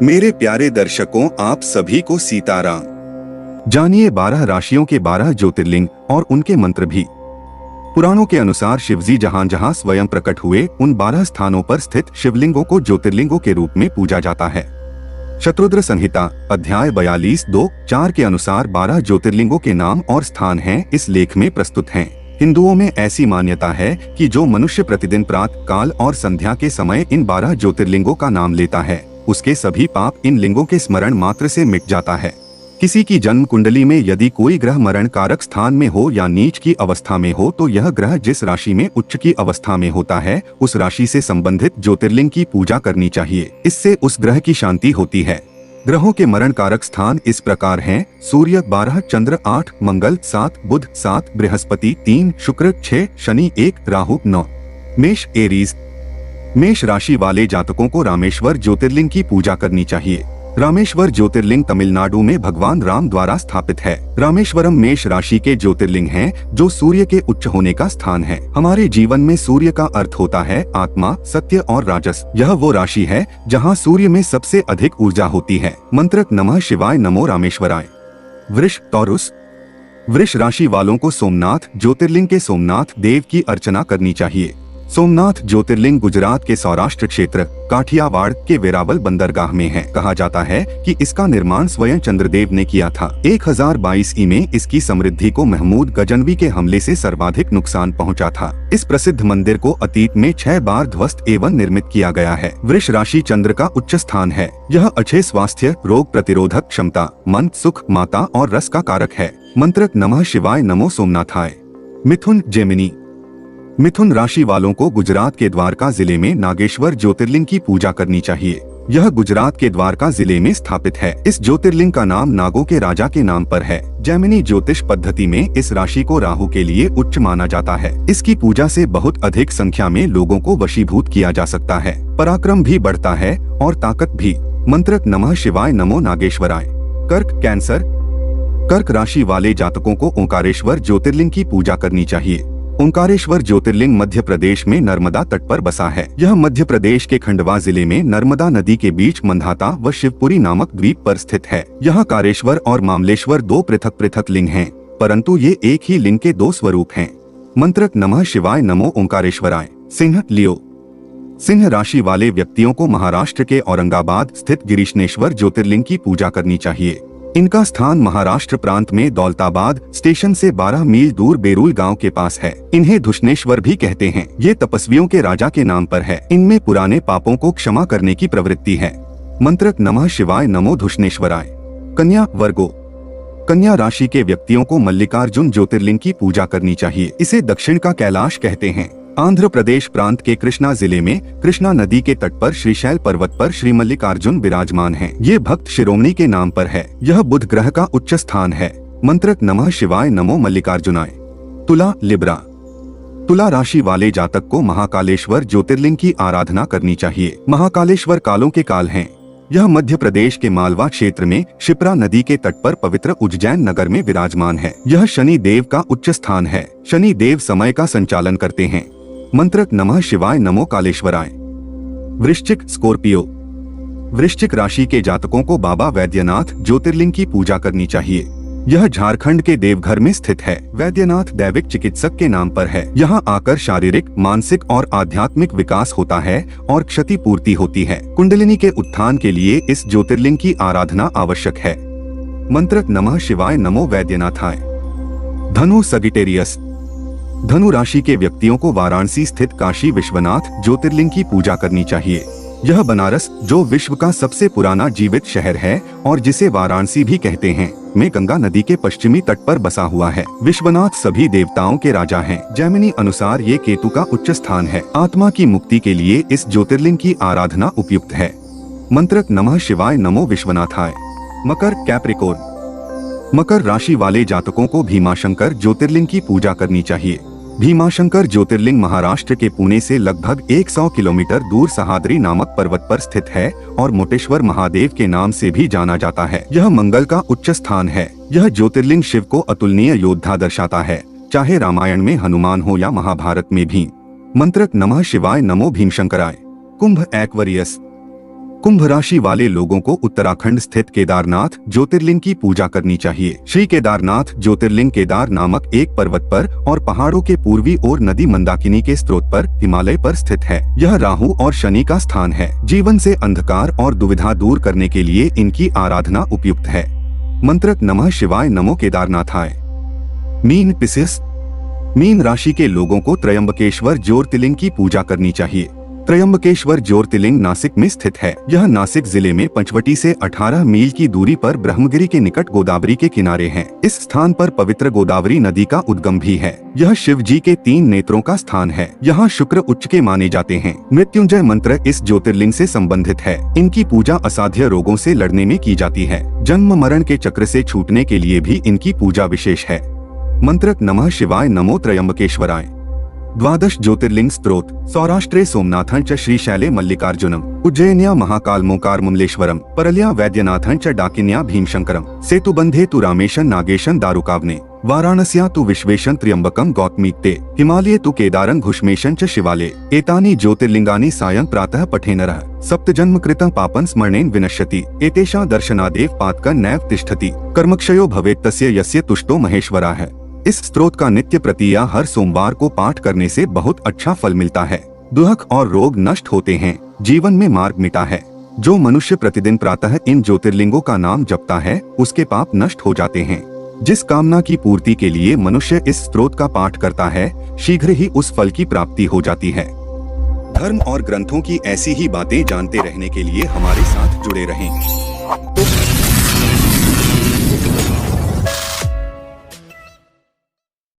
मेरे प्यारे दर्शकों, आप सभी को सीताराम। जानिए 12 राशियों के 12 ज्योतिर्लिंग और उनके मंत्र भी। पुराणों के अनुसार शिवजी जहां जहां स्वयं प्रकट हुए उन 12 स्थानों पर स्थित शिवलिंगों को ज्योतिर्लिंगों के रूप में पूजा जाता है। शतरुद्र संहिता अध्याय 42:2-4 के अनुसार 12 ज्योतिर्लिंगों के नाम और स्थान हैं इस लेख में प्रस्तुत हैं। हिंदुओं में ऐसी मान्यता है कि जो मनुष्य प्रतिदिन प्रातः काल और संध्या के समय इन 12 ज्योतिर्लिंगों का नाम लेता है उसके सभी पाप इन लिंगों के स्मरण मात्र से मिट जाता है। किसी की जन्म कुंडली में यदि कोई ग्रह मरण कारक स्थान में हो या नीच की अवस्था में हो तो यह ग्रह जिस राशि में उच्च की अवस्था में होता है उस राशि से संबंधित ज्योतिर्लिंग की पूजा करनी चाहिए। इससे उस ग्रह की शांति होती है। ग्रहों के मरण कारक स्थान इस प्रकार हैं: सूर्य 12, चंद्र 8, मंगल 7, बुध 7, बृहस्पति 3, शुक्र 6, शनि 1, राहु 9। मेष एरीज। मेष राशि वाले जातकों को रामेश्वर ज्योतिर्लिंग की पूजा करनी चाहिए। रामेश्वर ज्योतिर्लिंग तमिलनाडु में भगवान राम द्वारा स्थापित है। रामेश्वरम मेष राशि के ज्योतिर्लिंग हैं, जो सूर्य के उच्च होने का स्थान है। हमारे जीवन में सूर्य का अर्थ होता है आत्मा, सत्य और राजस। यह वो राशि है जहां सूर्य में सबसे अधिक ऊर्जा होती है। मंत्र नमः शिवाय नमो रामेश्वराय। वृष टॉरस। वृष राशि वालों को सोमनाथ ज्योतिर्लिंग के सोमनाथ देव की अर्चना करनी चाहिए। सोमनाथ ज्योतिर्लिंग गुजरात के सौराष्ट्र क्षेत्र काठियावाड़ के वेरावल बंदरगाह में है। कहा जाता है कि इसका निर्माण स्वयं चंद्रदेव ने किया था। 1022 ई में इसकी समृद्धि को महमूद गजनवी के हमले से सर्वाधिक नुकसान पहुंचा था। इस प्रसिद्ध मंदिर को अतीत में 6 बार ध्वस्त एवं निर्मित किया गया है। वृष राशि चंद्र का उच्च स्थान है। यह अच्छे स्वास्थ्य, रोग प्रतिरोधक क्षमता, मन, सुख, माता और रस का कारक है। मंत्र नमः शिवाय नमो सोमनाथाय। मिथुन जेमिनी। मिथुन राशि वालों को गुजरात के द्वारका जिले में नागेश्वर ज्योतिर्लिंग की पूजा करनी चाहिए। यह गुजरात के द्वारका जिले में स्थापित है। इस ज्योतिर्लिंग का नाम नागों के राजा के नाम पर है। जैमिनी ज्योतिष पद्धति में इस राशि को राहु के लिए उच्च माना जाता है। इसकी पूजा से बहुत अधिक संख्या में लोगों को वशीभूत किया जा सकता है। पराक्रम भी बढ़ता है और ताकत भी। मंत्र नमः शिवाय नमो नागेश्वराय। कर्क कैंसर। कर्क राशि वाले जातकों को ओंकारेश्वर ज्योतिर्लिंग की पूजा करनी चाहिए। ओंकारेश्वर ज्योतिर्लिंग मध्य प्रदेश में नर्मदा तट पर बसा है। यह मध्य प्रदेश के खंडवा जिले में नर्मदा नदी के बीच मंधाता व शिवपुरी नामक द्वीप पर स्थित है। यहाँ कारेश्वर और मामलेश्वर 2 पृथक पृथक लिंग हैं, परंतु ये एक ही लिंग के 2 स्वरूप हैं। मंत्र नमः शिवाय नमो ओंकारेश्वराय। सिंह लियो। सिंह राशि वाले व्यक्तियों को महाराष्ट्र के औरंगाबाद स्थित गिरीशनेश्वर ज्योतिर्लिंग की पूजा करनी चाहिए। इनका स्थान महाराष्ट्र प्रांत में दौलताबाद स्टेशन से 12 मील दूर बेरुल गांव के पास है। इन्हें धुष्णेश्वर भी कहते हैं। ये तपस्वियों के राजा के नाम पर है। इनमें पुराने पापों को क्षमा करने की प्रवृत्ति है। मंत्र नमः शिवाय नमो धुष्णेश्वराय। कन्या वर्गो। कन्या राशि के व्यक्तियों को मल्लिकार्जुन ज्योतिर्लिंग की पूजा करनी चाहिए। इसे दक्षिण का कैलाश कहते हैं। आंध्र प्रदेश प्रांत के कृष्णा जिले में कृष्णा नदी के तट पर श्रीशैल पर्वत पर श्री मल्लिकार्जुन विराजमान हैं। ये भक्त शिरोमणि के नाम पर है। यह बुध ग्रह का उच्च स्थान है। मंत्र नमः शिवाय नमो मल्लिकार्जुनाय। तुला लिब्रा। तुला राशि वाले जातक को महाकालेश्वर ज्योतिर्लिंग की आराधना करनी चाहिए। महाकालेश्वर कालों के काल हैं। यह मध्य प्रदेश के मालवा क्षेत्र में शिप्रा नदी के तट पर पवित्र उज्जैन नगर में विराजमान है। यह शनि देव का उच्च स्थान है। शनि देव समय का संचालन करते हैं। मंत्र नमः शिवाय नमो कालेश्वराय। वृश्चिक स्कॉर्पियो। वृश्चिक राशि के जातकों को बाबा वैद्यनाथ ज्योतिर्लिंग की पूजा करनी चाहिए। यह झारखंड के देवघर में स्थित है। वैद्यनाथ दैविक चिकित्सक के नाम पर है। यहाँ आकर शारीरिक, मानसिक और आध्यात्मिक विकास होता है और क्षति पूर्ति होती है। कुंडलिनी के उत्थान के लिए इस ज्योतिर्लिंग की आराधना आवश्यक है। मंत्र नमः शिवाय नमो वैद्यनाथाय। धनु सगिटेरियस। धनु राशि के व्यक्तियों को वाराणसी स्थित काशी विश्वनाथ ज्योतिर्लिंग की पूजा करनी चाहिए। यह बनारस, जो विश्व का सबसे पुराना जीवित शहर है और जिसे वाराणसी भी कहते हैं, में गंगा नदी के पश्चिमी तट पर बसा हुआ है। विश्वनाथ सभी देवताओं के राजा हैं। जैमिनी अनुसार ये केतु का उच्च स्थान है। आत्मा की मुक्ति के लिए इस ज्योतिर्लिंग की आराधना उपयुक्त है। मंत्र नमः शिवाय नमो विश्वनाथाय। मकर कैप्रिकॉर्न। मकर राशि वाले जातकों को भीमाशंकर ज्योतिर्लिंग की पूजा करनी चाहिए। भीमाशंकर ज्योतिर्लिंग महाराष्ट्र के पुणे से लगभग 100 किलोमीटर दूर सहाद्री नामक पर्वत पर स्थित है और मोटेश्वर महादेव के नाम से भी जाना जाता है। यह मंगल का उच्च स्थान है। यह ज्योतिर्लिंग शिव को अतुलनीय योद्धा दर्शाता है, चाहे रामायण में हनुमान हो या महाभारत में भी। मंत्र नमः शिवाय नमो भीमशंकराय। कुंभ एक्वेरियस। कुंभ राशि वाले लोगों को उत्तराखंड स्थित केदारनाथ ज्योतिर्लिंग की पूजा करनी चाहिए। श्री केदारनाथ ज्योतिर्लिंग केदार नामक एक पर्वत पर और पहाड़ों के पूर्वी ओर नदी मंदाकिनी के स्रोत पर हिमालय पर स्थित है। यह राहु और शनि का स्थान है। जीवन से अंधकार और दुविधा दूर करने के लिए इनकी आराधना उपयुक्त है। मंत्र नमः शिवाय नमो केदारनाथाय। मीन पिसिस। मीन राशि के लोगों को त्रयंबकेश्वर ज्योतिर्लिंग की पूजा करनी चाहिए। त्रयंबकेश्वर ज्योतिर्लिंग नासिक में स्थित है। यह नासिक जिले में पंचवटी से 18 मील की दूरी पर ब्रह्मगिरी के निकट गोदावरी के किनारे है। इस स्थान पर पवित्र गोदावरी नदी का उद्गम भी है। यह शिव जी के 3 नेत्रों का स्थान है। यहाँ शुक्र उच्च के माने जाते हैं। मृत्युंजय मंत्र इस ज्योतिर्लिंग से संबंधित है। इनकी पूजा असाध्य रोगों से लड़ने में की जाती है। जन्म मरण के चक्र से छूटने के लिए भी इनकी पूजा विशेष है। मंत्र नमः शिवाय नमो त्रयंबकेश्वराय। द्वादश ज्योतिर्लिंग स्तोत्र। सौराष्ट्रे सोमनाथं च श्रीशैले मल्लिकार्जुनम, उज्जैन्या महाकालमोकारमुलेश्वरम, परल्या वैद्यनाथं च डाकिन्या भीमशंकरम, सेतुबंधे तु रामेशं नागेशं दारुकावने, वाराणस्या तु विश्वेशं त्र्यंबकं गौतमीक्ते, हिमालये तु केदारं घुष्मेशं च शिवाले। एतानि ज्योतिर्लिंगानि सायं प्रातः पठेन नरः सप्तजन्म कृतं पापं स्मरणेन विनश्यति। एतेषां दर्शनादेव पातकं नैव तिष्ठति, कर्मक्षयो भवेत् तस्य यस्य तुष्टो महेश्वरः। इस स्तोत्र का नित्य प्रति या हर सोमवार को पाठ करने से बहुत अच्छा फल मिलता है। दुख और रोग नष्ट होते हैं, जीवन में मार्ग मिटा है। जो मनुष्य प्रतिदिन प्रातः इन ज्योतिर्लिंगों का नाम जपता है उसके पाप नष्ट हो जाते हैं। जिस कामना की पूर्ति के लिए मनुष्य इस स्तोत्र का पाठ करता है शीघ्र ही उस फल की प्राप्ति हो जाती है। धर्म और ग्रंथों की ऐसी ही बातें जानते रहने के लिए हमारे साथ जुड़े रहें।